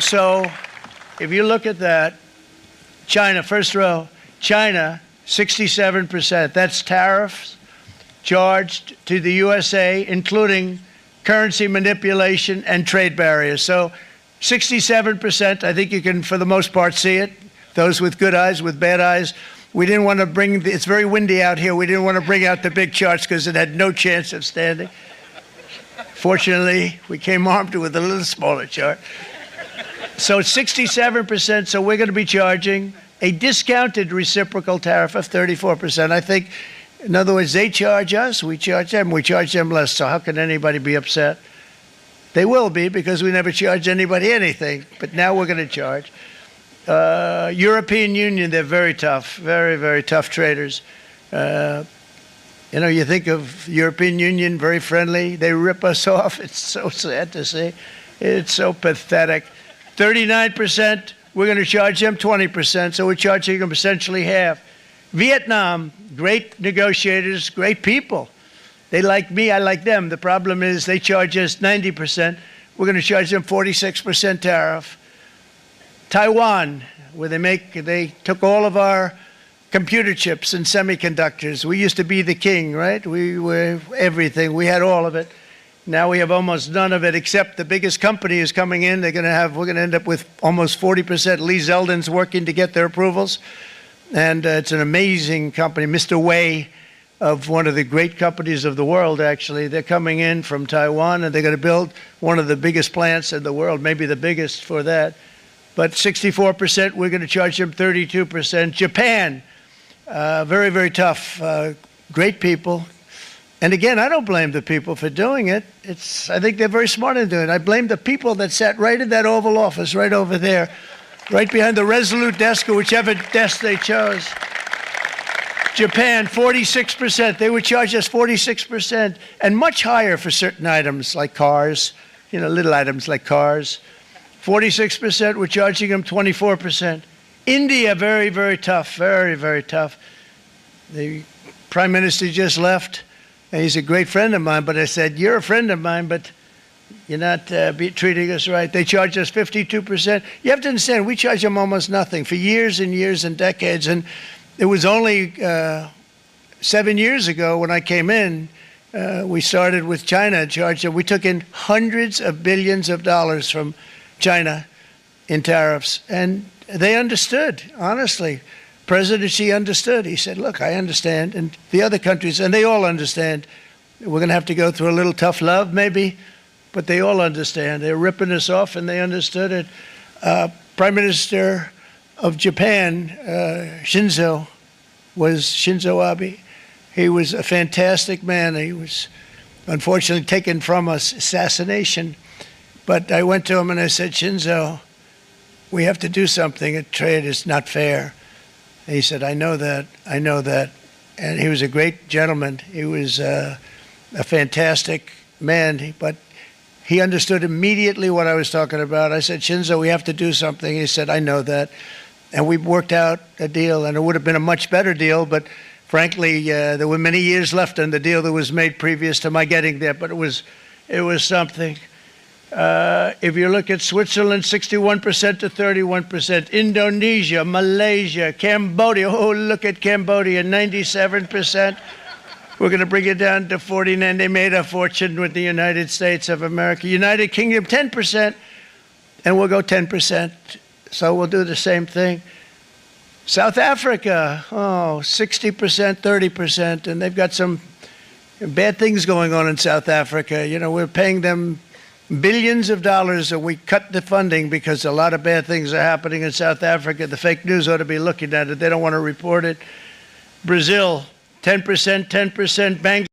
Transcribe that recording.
So if you look at that, China, first row, China, 67%. That's tariffs charged to the USA, including currency manipulation and trade barriers. So 67%, I think you can, for the most part, see it. Those with good eyes, with bad eyes. We didn't want to bring, it's very windy out here. We didn't want to bring out the big charts because it had no chance of standing. Fortunately, we came armed with a little smaller chart. So 67%, so we're going to be charging a discounted reciprocal tariff of 34%. I think, in other words, they charge us, we charge them less. So how can anybody be upset? They will be, because we never charge anybody anything. But now we're going to charge. European Union, they're very tough, very, very tough traders. You know, you think of European Union, very friendly. They rip us off. It's so sad to see. It's so pathetic. 39%, we're going to charge them 20%, so we're charging them essentially half. Vietnam, great negotiators, great people. They like me, I like them. The problem is they charge us 90%. We're going to charge them 46% tariff. Taiwan, where they took all of our computer chips and semiconductors. We used to be the king, right? We were everything. We had all of it. Now we have almost none of it, except the biggest company is coming in. We're going to end up with almost 40%. Lee Zeldin's working to get their approvals. And it's an amazing company. Mr. Wei, of one of the great companies of the world, actually. They're coming in from Taiwan, and they're going to build one of the biggest plants in the world, maybe the biggest for that. But 64%, we're going to charge them 32%. Japan, very, very tough. Great people. And again, I don't blame the people for doing it. I think they're very smart in doing it. I blame the people that sat right in that Oval Office, right over there, right behind the Resolute desk or whichever desk they chose. Japan, 46%. They would charge us 46%, and much higher for certain items like cars, you know, little items like cars. 46%, we're charging them 24%. India, very, very tough, very, very tough. The Prime Minister just left. He's a great friend of mine, but I said, you're a friend of mine, but you're not treating us right. They charge us 52%. You have to understand, we charge them almost nothing for years and years and decades. And it was only 7 years ago when I came in, we started with China and charged them. We took in hundreds of billions of dollars from China in tariffs. And they understood, honestly. President Xi understood. He said, look, I understand. And the other countries, and they all understand. We're going to have to go through a little tough love, maybe, but they all understand. They're ripping us off, and they understood it. Prime Minister of Japan, Shinzo Abe. He was a fantastic man. He was unfortunately taken from us, assassination. But I went to him and I said, Shinzo, we have to do something. A trade is not fair. He said, I know that, I know that. And he was a great gentleman. He was a fantastic man, but he understood immediately what I was talking about. I said, Shinzo, we have to do something. He said, I know that. And we worked out a deal, and it would have been a much better deal, but frankly, there were many years left on the deal that was made previous to my getting there, but it was something. If you look at Switzerland, 61% to 31%. Indonesia, Malaysia, Cambodia. Oh, look at Cambodia, 97%. We're going to bring it down to 49%. They made a fortune with the United States of America. United Kingdom, 10%, and we'll go 10%. So we'll do the same thing. South Africa, 60%, 30%, and they've got some bad things going on in South Africa. You know, we're paying them billions of dollars, and we cut the funding because a lot of bad things are happening in South Africa. The fake news ought to be looking at it. They don't want to report it. Brazil, 10%, 10%. Bangladesh.